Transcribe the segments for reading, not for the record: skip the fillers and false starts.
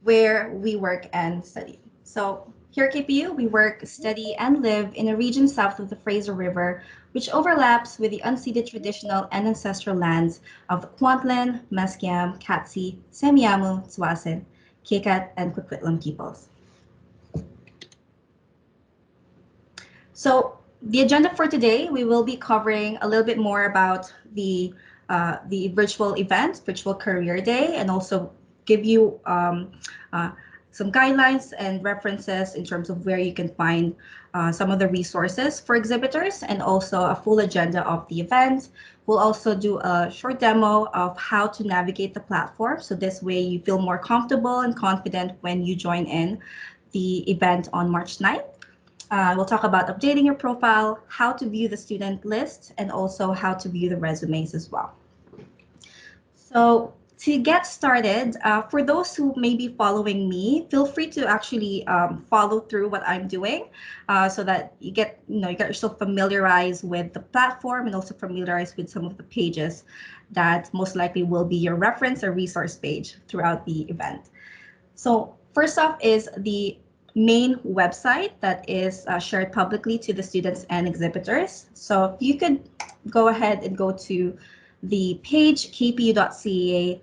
where we work and study. So here at KPU, we work, study, and live in a region south of the Fraser River, which overlaps with the unceded traditional and ancestral lands of the Kwantlen, Musqueam, Katsi, Semiahmoo, Tsawwassen, Kikat, and Coquitlam peoples. So the agenda for today, we will be covering a little bit more about the virtual event, Virtual Career Day, and also give you uh, some guidelines and references in terms of where you can find some of the resources for exhibitors and also a full agenda of the event. We'll also do a short demo of how to navigate the platform. So this way you feel more comfortable and confident when you join in the event on March 9th. We'll talk about updating your profile, how to view the student list, and also how to view the resumes as well. So to get started, for those who may be following me, feel free to actually follow through what I'm doing, so that you get yourself familiarized with the platform and also familiarized with some of the pages that most likely will be your reference or resource page throughout the event. So first off is the main website that is shared publicly to the students and exhibitors. So if you could go ahead and go to the page kpu.ca/career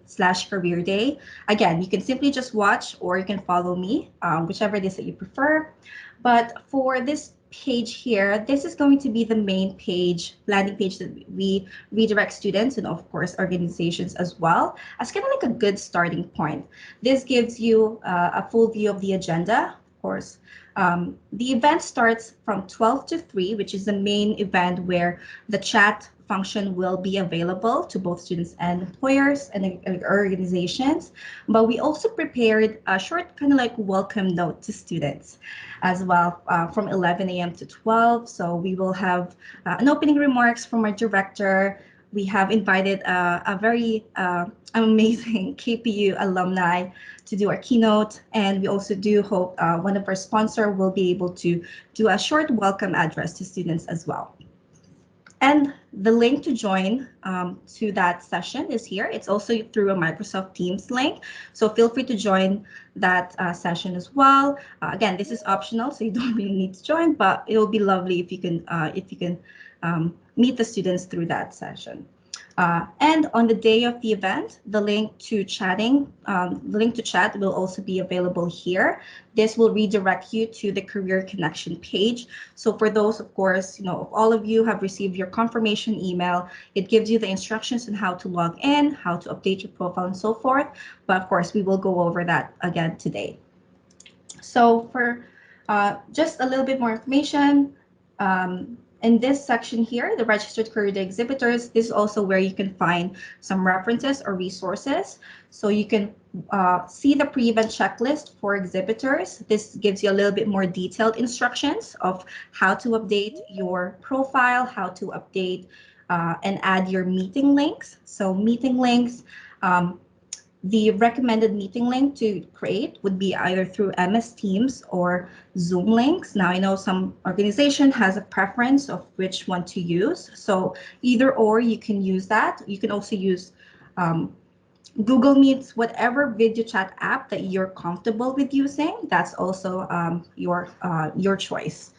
day. Again, you can simply just watch or you can follow me, whichever it is that you prefer. But for this page here, this is going to be the main page, landing page that we redirect students and of course organizations as well as kind of like a good starting point. This gives you a full view of the agenda, of course. The event starts from 12 to 3, which is the main event where the chat function will be available to both students and employers and organizations. But we also prepared a short kind of like welcome note to students as well from 11 a.m. to 12. So we will have an opening remarks from our director. We have invited a very amazing KPU alumni to do our keynote. And we also do hope one of our sponsor will be able to do a short welcome address to students as well. And the link to join to that session is here. It's also through a Microsoft Teams link. So feel free to join that session as well. Again, this is optional, so you don't really need to join, but it will be lovely if you can meet the students through that session. And on the day of the event, the link to chat will also be available here. This will redirect you to the Career Connection page. So for those, of course, if all of you have received your confirmation email, it gives you the instructions on how to log in, how to update your profile and so forth. But of course, we will go over that again today. So for just a little bit more information, in this section here, the Registered Career Day Exhibitors, this is also where you can find some references or resources. So you can see the pre-event checklist for exhibitors. This gives you a little bit more detailed instructions of how to update your profile, how to update and add your meeting links. So meeting links, the recommended meeting link to create would be either through MS Teams or Zoom links. Now, I know some organization has a preference of which one to use. So either or, you can use that. You can also use Google Meets, whatever video chat app that you're comfortable with using. That's also your choice.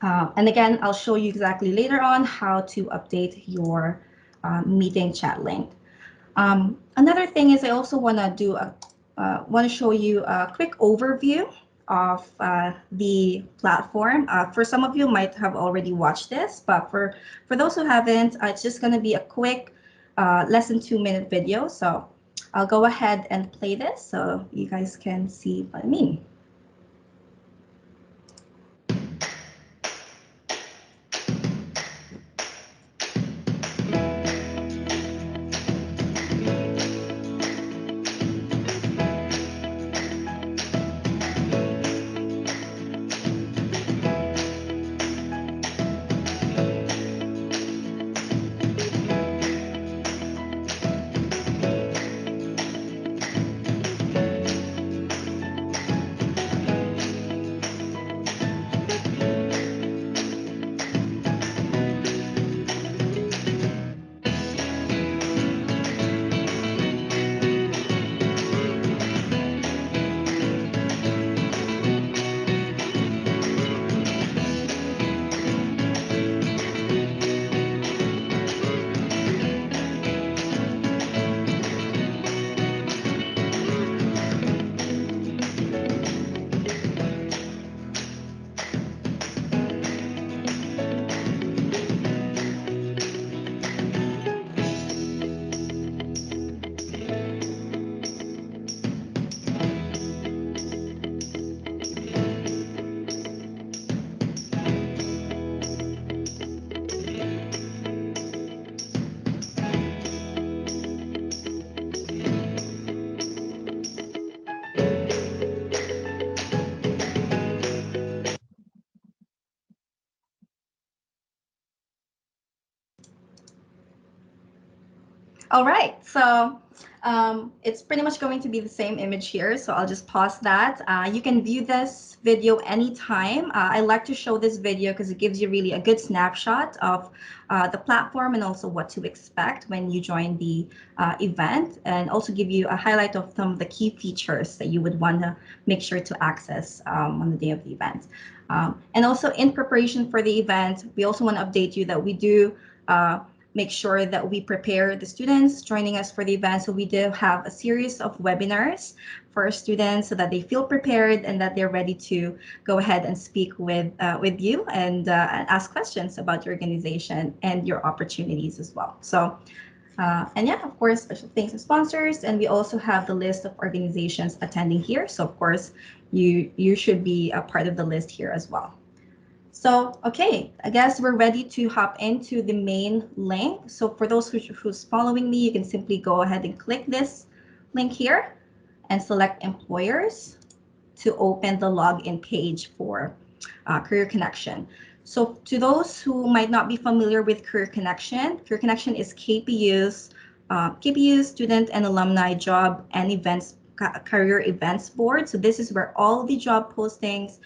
And again, I'll show you exactly later on how to update your meeting chat link. Another thing is I also want to show you a quick overview of the platform. For some of you might have already watched this, but for those who haven't, it's just going to be a quick less than 2-minute video. So I'll go ahead and play this so you guys can see what I mean. All right, so it's pretty much going to be the same image here, so I'll just pause that. You can view this video anytime. I like to show this video because it gives you really a good snapshot of the platform and also what to expect when you join the event, and also give you a highlight of some of the key features that you would want to make sure to access on the day of the event. And also in preparation for the event, we also want to update you that we do make sure that we prepare the students joining us for the event. So we do have a series of webinars for our students so that they feel prepared and that they're ready to go ahead and speak with you and ask questions about your organization and your opportunities as well. So and yeah, of course, special thanks to sponsors, and we also have the list of organizations attending here. So of course, you should be a part of the list here as well. So, okay, I guess we're ready to hop into the main link. So for those who's following me, you can simply go ahead and click this link here and select employers to open the login page for Career Connection. So to those who might not be familiar with Career Connection is KPU's student and alumni job and events career events board. So this is where all the job postings,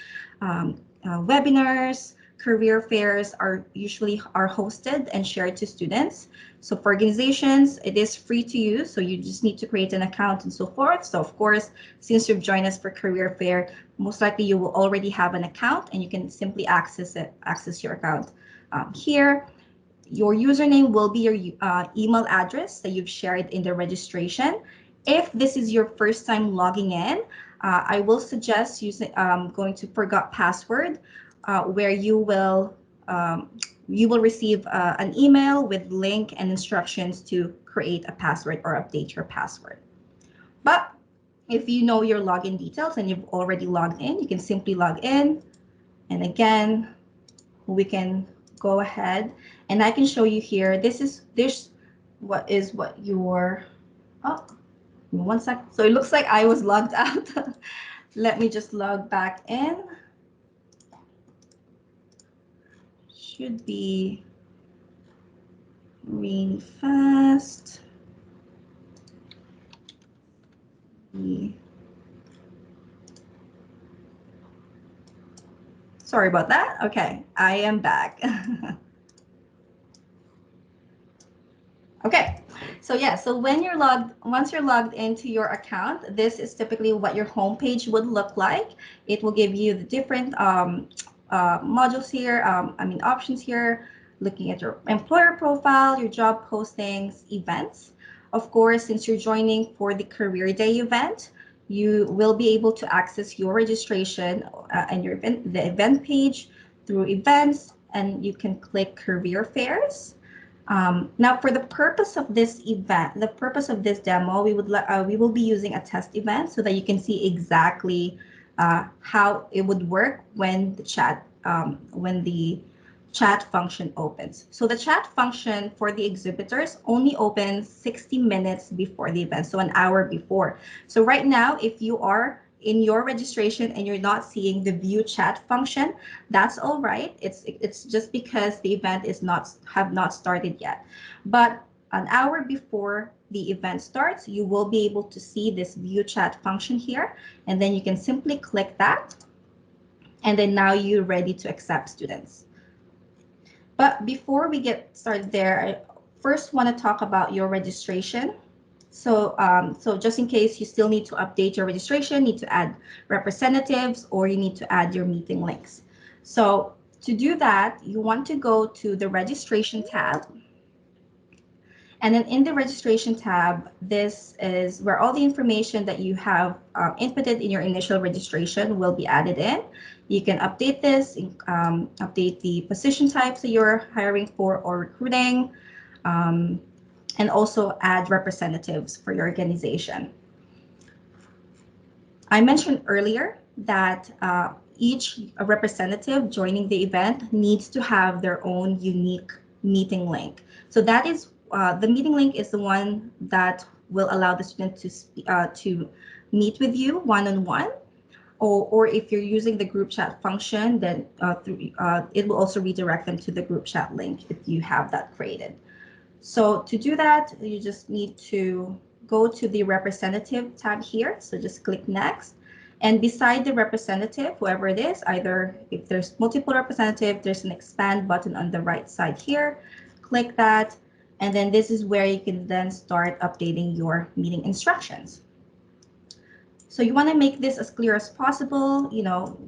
webinars, career fairs are usually hosted and shared to students. So for organizations, it is free to use. So you just need to create an account and so forth. So of course, since you've joined us for career fair, most likely you will already have an account and you can simply access your account here. Your username will be your email address that you've shared in the registration. If this is your first time logging in, I will suggest using going to forgot password, where you will receive an email with link and instructions to create a password or update your password. But if you know your login details and you've already logged in, you can simply log in. And again, we can go ahead and I can show you here. This is what your, oh, 1 sec. So it looks like I was logged out. Let me just log back in. Should be really fast. Sorry about that. Okay, I am back. Okay, so yeah, so once you're logged into your account, this is typically what your homepage would look like. It will give you the different modules here, options here, looking at your employer profile, your job postings, events. Of course, since you're joining for the Career Day event, you will be able to access your registration and the event page through events, and you can click career fairs. Now, for the purpose of this event, the purpose of this demo, we will be using a test event so that you can see exactly how it would work when the chat function opens. So the chat function for the exhibitors only opens 60 minutes before the event, so an hour before. So right now, if you are in your registration and you're not seeing the view chat function, that's all right. It's just because the event have not started yet. But an hour before the event starts, you will be able to see this view chat function here, and then you can simply click that, and then now you're ready to accept students. But before we get started there, I first want to talk about your registration. So, so just in case you still need to update your registration, need to add representatives, or you need to add your meeting links. So to do that, you want to go to the registration tab. And then in the registration tab, this is where all the information that you have inputted in your initial registration will be added in. You can update this, update the position types that you're hiring for or recruiting, and also add representatives for your organization. I mentioned earlier that each representative joining the event needs to have their own unique meeting link. So that is the meeting link is the one that will allow the student to meet with you one-on-one, or if you're using the group chat function, then it will also redirect them to the group chat link if you have that created. So to do that, you just need to go to the representative tab here. So just click next. And beside the representative, whoever it is, either if there's multiple representative, there's an expand button on the right side here. Click that. And then this is where you can then start updating your meeting instructions. So you want to make this as clear as possible.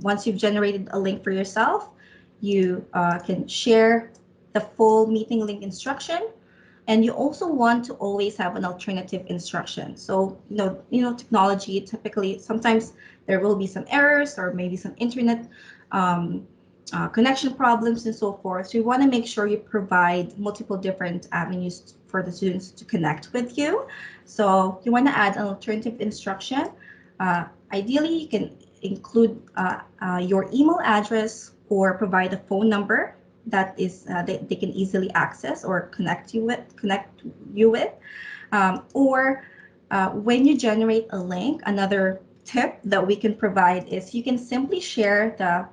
Once you've generated a link for yourself, you can share the full meeting link instruction. And you also want to always have an alternative instruction. So, technology, typically, sometimes there will be some errors or maybe some internet connection problems and so forth. So you want to make sure you provide multiple different avenues for the students to connect with you. So you want to add an alternative instruction. Ideally, you can include your email address or provide a phone number that is they can easily access or connect you with. Or when you generate a link, another tip that we can provide is you can simply share the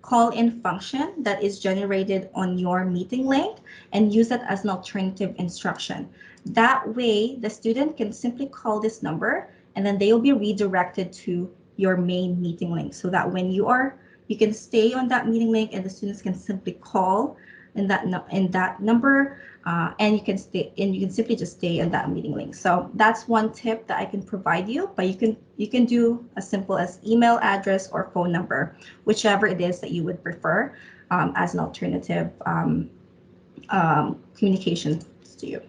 call-in function that is generated on your meeting link and use it as an alternative instruction. That way, the student can simply call this number and then they will be redirected to your main meeting link, so that when you can stay on that meeting link and the students can simply call in that number, and you can simply just stay in that meeting link. So that's one tip that I can provide you, but you can do as simple as email address or phone number, whichever it is that you would prefer, as an alternative communication to you.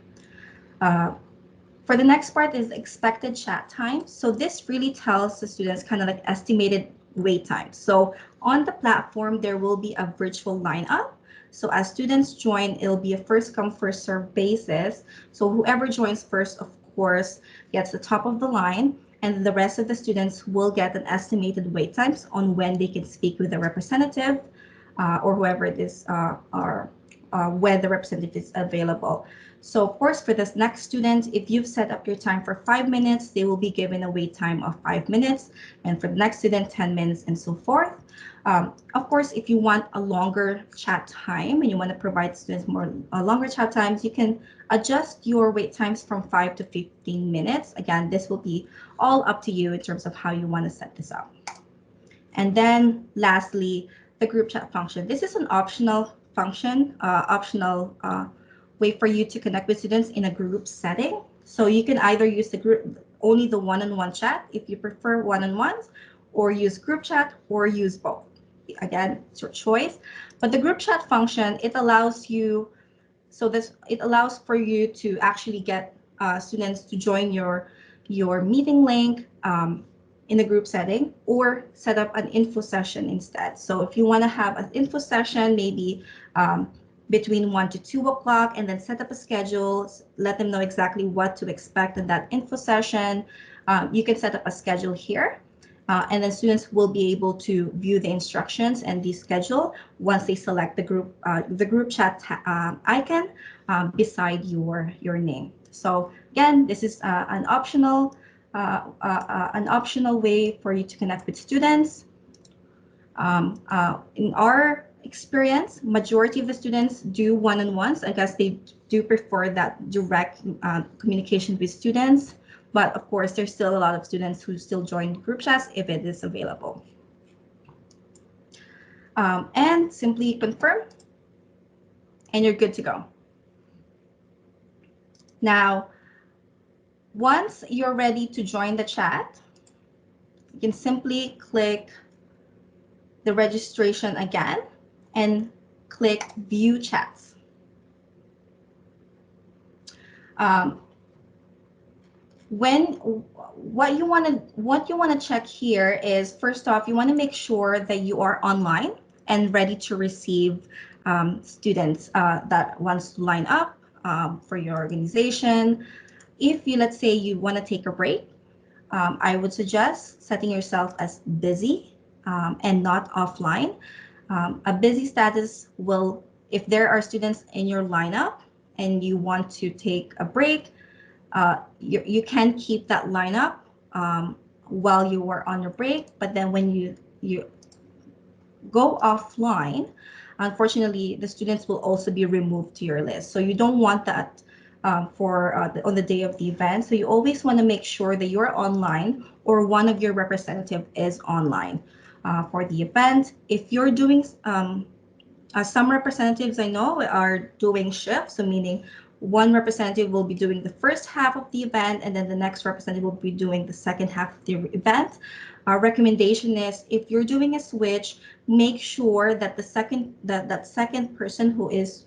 For the next part is expected chat time. So this really tells the students kind of like estimated wait time. So on the platform, there will be a virtual lineup. So as students join, it'll be a first come, first serve basis. So whoever joins first, of course, gets the top of the line, and the rest of the students will get an estimated wait times on when they can speak with a representative, or whoever it is, or when the representative is available. So of course, for this next student, if you've set up your time for 5 minutes, they will be given a wait time of 5 minutes. And for the next student, 10 minutes and so forth. Of course, if you want a longer chat time and you want to provide students more longer chat times, you can adjust your wait times from 5 to 15 minutes. Again, this will be all up to you in terms of how you want to set this up. And then lastly, the group chat function. This is an optional function, optional way for you to connect with students in a group setting. So you can either use only the one-on-one chat if you prefer one-on-ones, or use group chat, or use both. Again, it's your choice. But the group chat function, it allows for you to actually get students to join your meeting link in a group setting, or set up an info session instead. So if you want to have an info session, maybe between 1 to 2 o'clock, and then set up a schedule, let them know exactly what to expect in that info session. You can set up a schedule here, and then students will be able to view the instructions and the schedule once they select the group chat icon beside your name. So again, this is an optional way for you to connect with students. In our experience, majority of the students do one-on-ones. I guess they do prefer that direct communication with students. But of course, there's still a lot of students who still join group chats if it is available. And simply confirm, and you're good to go. Now, once you're ready to join the chat, you can simply click the registration again and click View Chats. What you want to check here is, first off, you want to make sure that you are online and ready to receive students that wants to line up for your organization. If let's say you want to take a break, I would suggest setting yourself as busy and not offline. A busy status will, if there are students in your lineup and you want to take a break, you can keep that lineup while you were on your break, but then when you go offline, unfortunately, the students will also be removed to your list. So you don't want that on the day of the event. So you always want to make sure that you're online or one of your representative is online for the event. If you're doing some representatives I know are doing shifts, so meaning one representative will be doing the first half of the event and then the next representative will be doing the second half of the event. Our recommendation is if you're doing a switch, make sure that that second person who is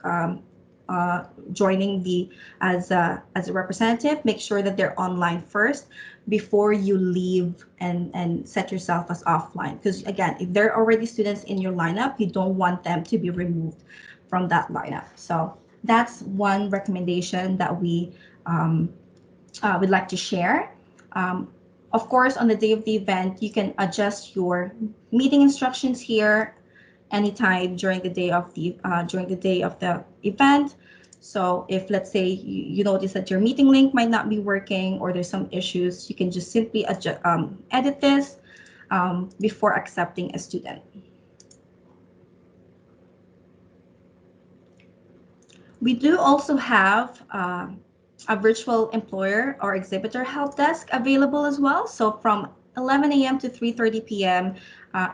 joining the as a representative, make sure that they're online first before you leave and set yourself as offline. Because again, if there are already students in your lineup, you don't want them to be removed from that lineup. So that's one recommendation that we would like to share. Um, of course, on the day of the event, you can adjust your meeting instructions here anytime during the day of the event. So if let's say you notice that your meeting link might not be working or there's some issues, you can just simply edit this before accepting a student. We do also have a virtual employer or exhibitor help desk available as well. So from 11 a.m. to 3:30 p.m.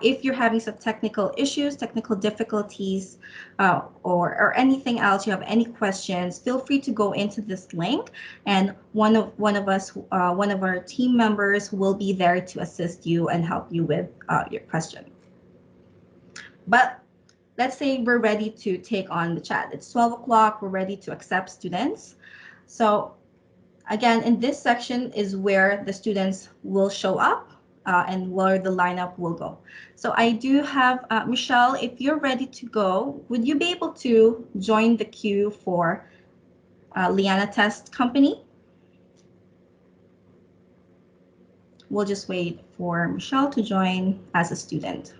If you're having some technical issues, technical difficulties, or anything else, you have any questions, feel free to go into this link, and one of our team members will be there to assist you and help you with your question. But let's say we're ready to take on the chat. It's 12 o'clock. We're ready to accept students. So again, in this section is where the students will show up and where the lineup will go. So I do have Michelle, if you're ready to go, would you be able to join the queue for Liana Test Company? We'll just wait for Michelle to join as a student.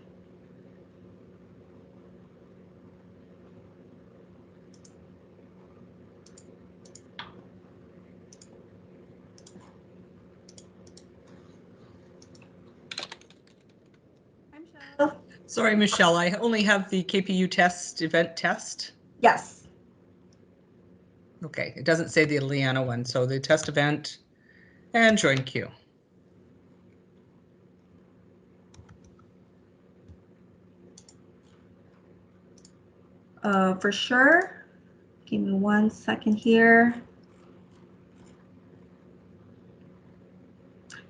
Hi, Michelle. Sorry, Michelle, I only have the KPU test event test. Yes. Okay, it doesn't say the Liana one, so the test event and join queue. For sure. Give me 1 second here.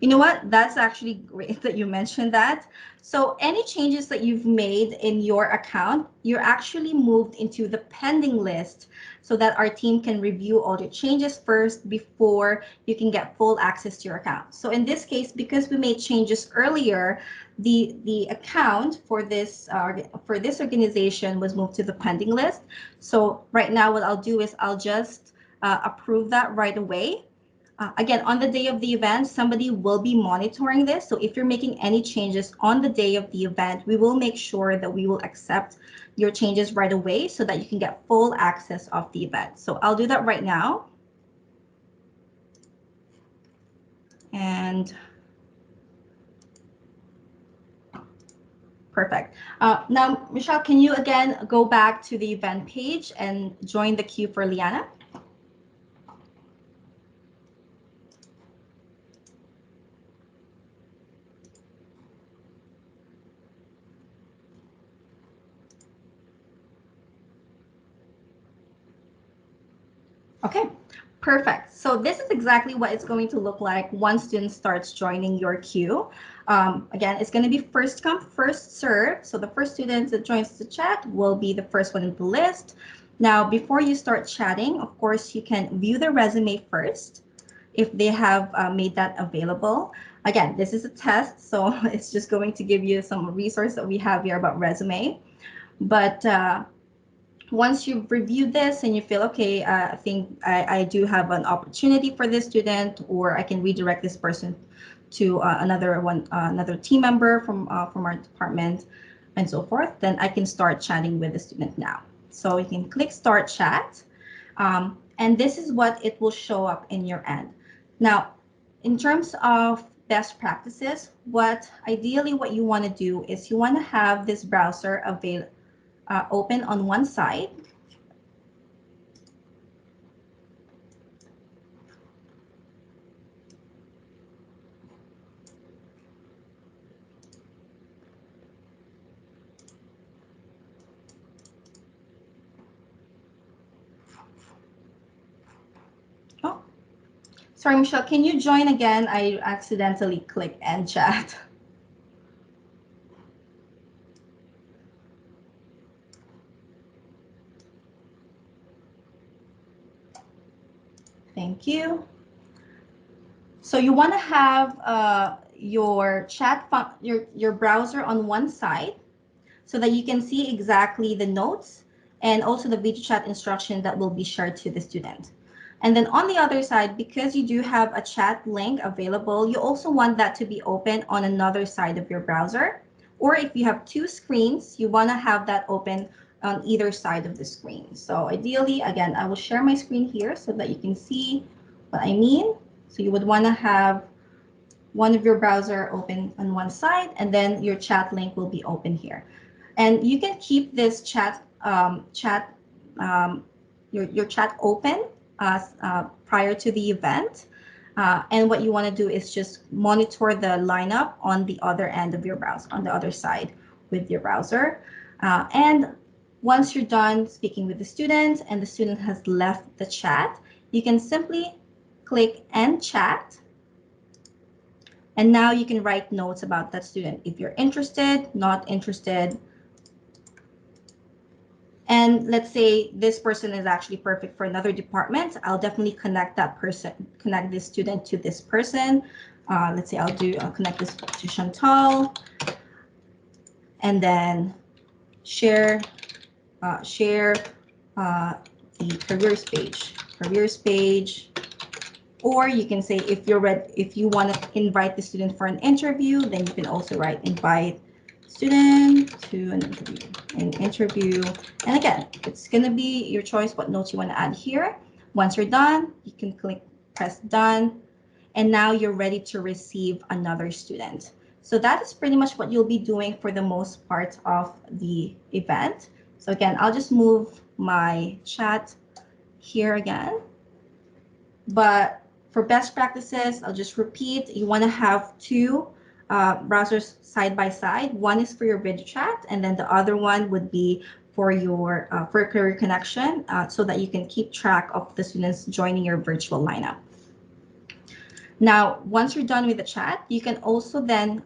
You know what? That's actually great that you mentioned that. So any changes that you've made in your account, you're actually moved into the pending list so that our team can review all your changes first before you can get full access to your account. So in this case, because we made changes earlier, the account for this organization was moved to the pending list. So right now, what I'll do is I'll just approve that right away. Again, on the day of the event, somebody will be monitoring this. So if you're making any changes on the day of the event, we will make sure that we will accept your changes right away so that you can get full access of the event. So I'll do that right now. And perfect. Now, Michelle, can you again go back to the event page and join the queue for Liana? Okay, perfect. So this is exactly what it's going to look like once student starts joining your queue. Again, it's going to be first come, first serve. So the first student that joins the chat will be the first one in the list. Now, before you start chatting, of course, you can view the resume first if they have made that available. Again, this is a test, so it's just going to give you some resource that we have here about resume. But once you've reviewed this and you feel, okay, I think I do have an opportunity for this student, or I can redirect this person to another team member from our department and so forth, then I can start chatting with the student now. So you can click start chat. And this is what it will show up in your end. Now, in terms of best practices, ideally what you want to do is you want to have this browser open on one side. Sorry, Michelle, can you join again? I accidentally clicked end chat. Thank you. So you want to have your your browser on one side so that you can see exactly the notes and also the video chat instruction that will be shared to the student. And then on the other side, because you do have a chat link available, you also want that to be open on another side of your browser. Or if you have two screens, you want to have that open on either side of the screen. So ideally, again, I will share my screen here so that you can see what I mean. So you would want to have one of your browser open on one side, and then your chat link will be open here. And you can keep this um, your chat open prior to the event. And what you want to do is just monitor the lineup on the other end of your browser, on the other side with your browser. And once you're done speaking with the student and the student has left the chat, you can simply click End Chat, and now you can write notes about that student if you're interested, not interested. And let's say this person is actually perfect for another department. I'll definitely connect that person, connect this student to this person. Let's say I'll connect this to Chantal, and then share share the careers page. Or you can say if you want to invite the student for an interview, then you can also write invite student to an interview. And again, it's going to be your choice what notes you want to add here. Once you're done, you can press done, and now you're ready to receive another student. So that is pretty much what you'll be doing for the most part of the event. So again, I'll just move my chat here again. But for best practices, I'll just repeat, you want to have two browsers side by side. One is for your video chat, and then the other one would be for your for career connection, so that you can keep track of the students joining your virtual lineup. Now, once you're done with the chat, you can also then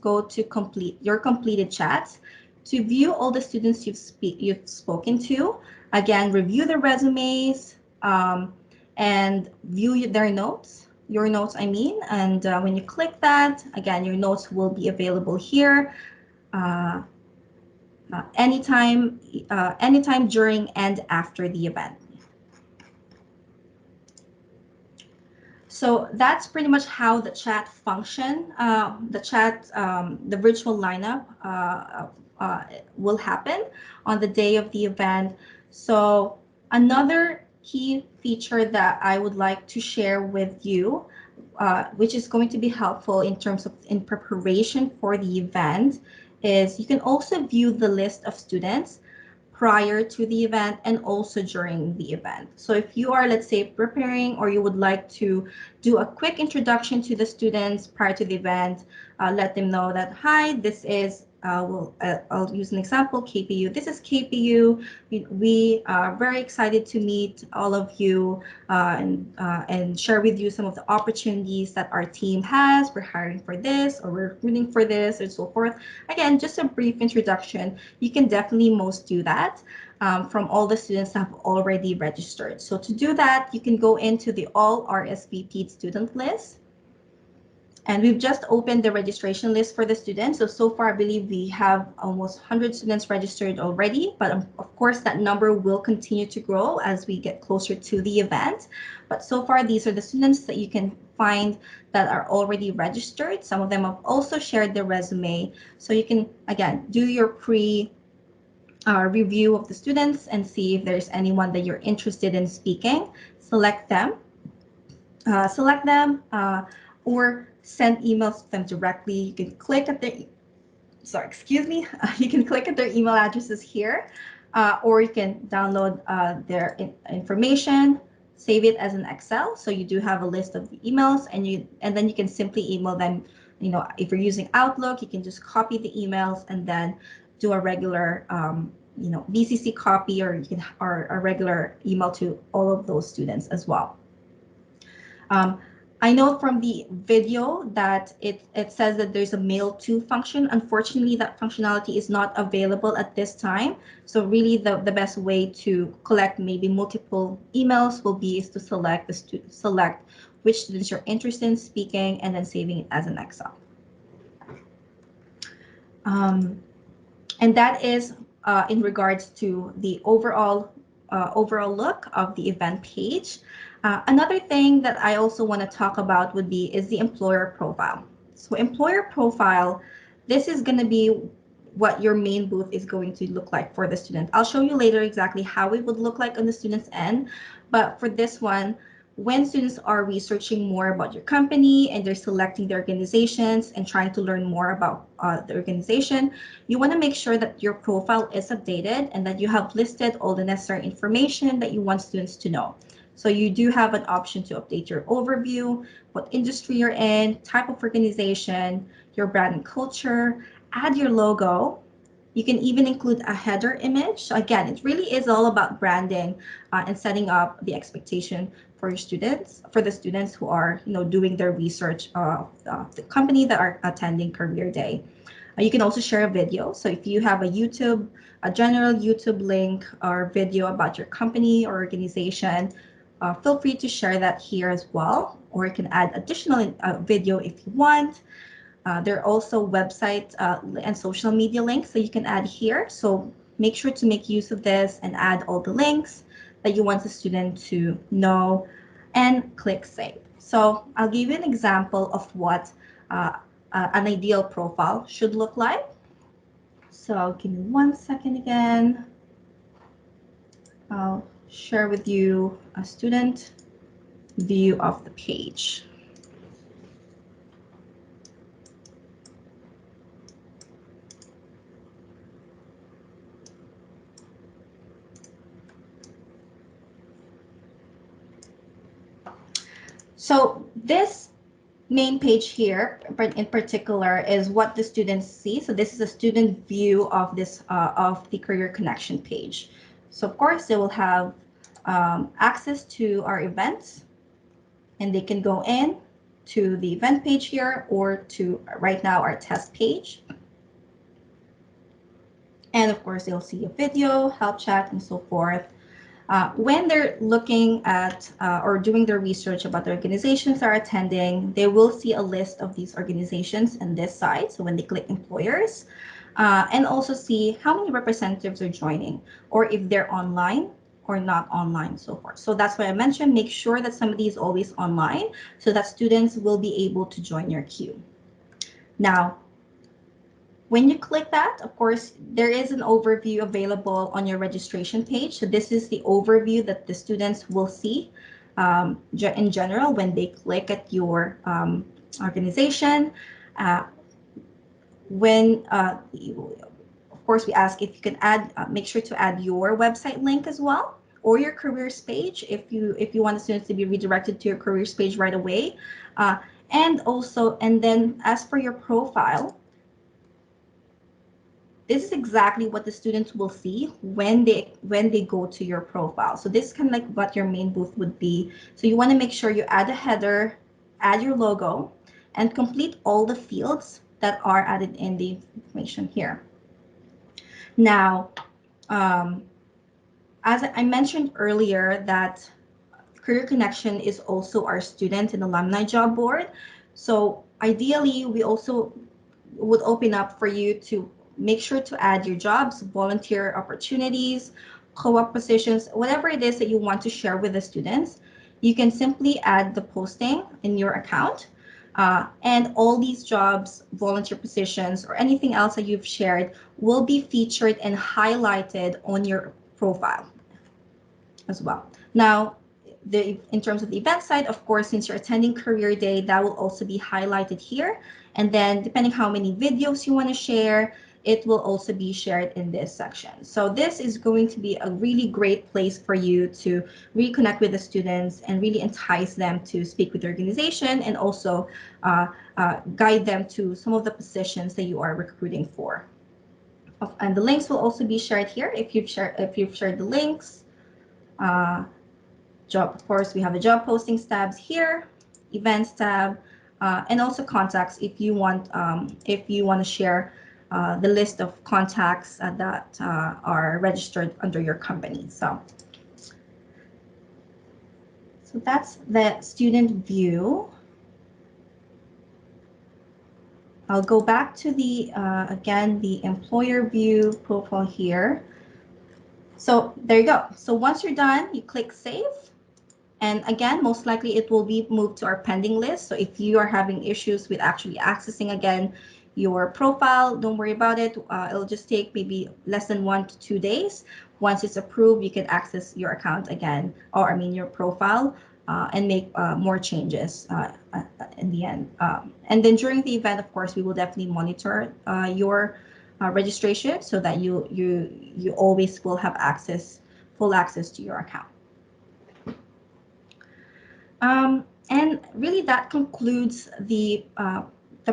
go to complete your completed chats to view all the students you've spoken to. Again, review their resumes, and view their notes, your notes, I mean. And when you click that, again, your notes will be available here uh, anytime during and after the event. So that's pretty much how the chat function, the virtual lineup will happen on the day of the event. So another key feature that I would like to share with you, which is going to be helpful in terms of in preparation for the event, is you can also view the list of students prior to the event and also during the event. So if you are, let's say, preparing or you would like to do a quick introduction to the students prior to the event, let them know that, hi, this is, I'll use an example, KPU. This is KPU. We are very excited to meet all of you and share with you some of the opportunities that our team has. We're hiring for this, or we're recruiting for this, and so forth. Again, just a brief introduction. You can definitely most do that from all the students that have already registered. So to do that, you can go into the all RSVP'd student list. And we've just opened the registration list for the students. So far, I believe we have almost 100 students registered already. But of course, that number will continue to grow as we get closer to the event. But so far, these are the students that you can find that are already registered. Some of them have also shared their resume. So you can, again, do your review of the students and see if there's anyone that you're interested in speaking. Select them, or send emails to them directly. You can click at their, sorry, excuse me. You can click at their email addresses here, or you can download their information, save it as an Excel. So you do have a list of the emails, and then you can simply email them. You know, if you're using Outlook, you can just copy the emails and then do a regular, BCC copy, or a regular email to all of those students as well. I know from the video that it says that there's a mail to function. Unfortunately, that functionality is not available at this time. So really the best way to collect maybe multiple emails will be is to select which students you're interested in speaking and then saving it as an Excel. Um, and that is in regards to the overall look of the event page. Another thing that I also want to talk about would be is the employer profile. So employer profile, this is going to be what your main booth is going to look like for the student. I'll show you later exactly how it would look like on the student's end, but for this one, when students are researching more about your company and they're selecting the organizations and trying to learn more about the organization, you want to make sure that your profile is updated and that you have listed all the necessary information that you want students to know. So you do have an option to update your overview, what industry you're in, type of organization, your brand and culture, add your logo. You can even include a header image. So again, it really is all about branding and setting up the expectation for your students, for the students who are, doing their research of the company that are attending Career Day. You can also share a video. So if you have a general YouTube link or video about your company or organization, feel free to share that here as well. Or you can add additional video if you want. There are also website and social media links that you can add here. So make sure to make use of this and add all the links that you want the student to know and click save. So I'll give you an example of what uh, an ideal profile should look like. So give me 1 second again. I'll share with you a student view of the page. So this main page here in particular is what the students see. So this is a student view of this of the Career Connection page. So of course they will have access to our events and they can go in to the event page here or to right now our test page. And of course they'll see a video, help chat, and so forth. When they're looking at or doing their research about the organizations they're attending, they will see a list of these organizations on this side. So when they click employers, and also see how many representatives are joining, or if they're online or not online, so forth. So that's why I mentioned make sure that somebody is always online so that students will be able to join your queue. Now, when you click that, of course, there is an overview available on your registration page. So this is the overview that the students will see in general when they click at your organization. Uh, when of course, we ask if you can add, make sure to add your website link as well, or your careers page if you want the students to be redirected to your careers page right away. And then as for your profile, this is exactly what the students will see when they go to your profile. So this is kind of like what your main booth would be. So you want to make sure you add a header, add your logo, and complete all the fields that are added in the information here. Now, um, as I mentioned earlier, that Career Connection is also our student and alumni job board. So ideally, we also would open up for you to make sure to add your jobs, volunteer opportunities, co-op positions, whatever it is that you want to share with the students. You can simply add the posting in your account. And all these jobs, volunteer positions, or anything else that you've shared will be featured and highlighted on your profile as well. Now, in terms of the event side, of course, since you're attending Career Day, that will also be highlighted here. And then depending how many videos you want to share, it will also be shared in this section. So this is going to be a really great place for you to reconnect with the students and really entice them to speak with the organization and also guide them to some of the positions that you are recruiting for. And the links will also be shared here if you've shared the links. Job, of course, we have the job postings tabs here. events tab, and also contacts if you want to share the list of contacts that are registered under your company. So that's the student view. I'll go back to the, again, the employer view profile here. So there you go. So once you're done, you click save. And again, most likely it will be moved to our pending list. So if you are having issues with actually accessing again your profile, don't worry about it. It'll just take maybe less than 1 to 2 days. Once it's approved, you can access your account again, or I mean your profile, and make more changes in the end. And then during the event, of course, we will definitely monitor your registration so that you always will have full access to your account. And really that concludes the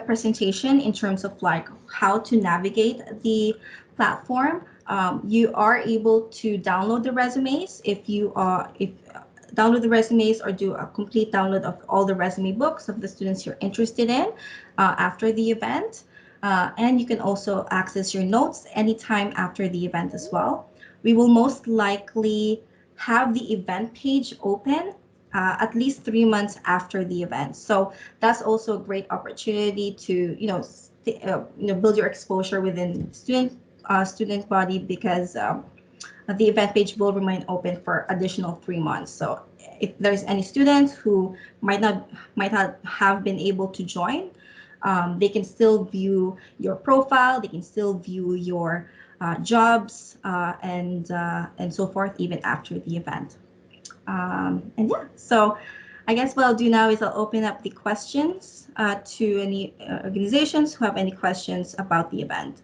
presentation in terms of like how to navigate the platform. You are able to download the resumes if download the resumes or do a complete download of all the resume books of the students you're interested in after the event. And you can also access your notes anytime after the event as well. We will most likely have the event page open at least 3 months after the event. So that's also a great opportunity to build your exposure within student body, because the event page will remain open for additional 3 months. So if there's any students who might not have been able to join, they can still view your profile. They can still view your jobs and so forth even after the event. And yeah, so I guess what I'll do now is I'll open up the questions to any organizations who have any questions about the event.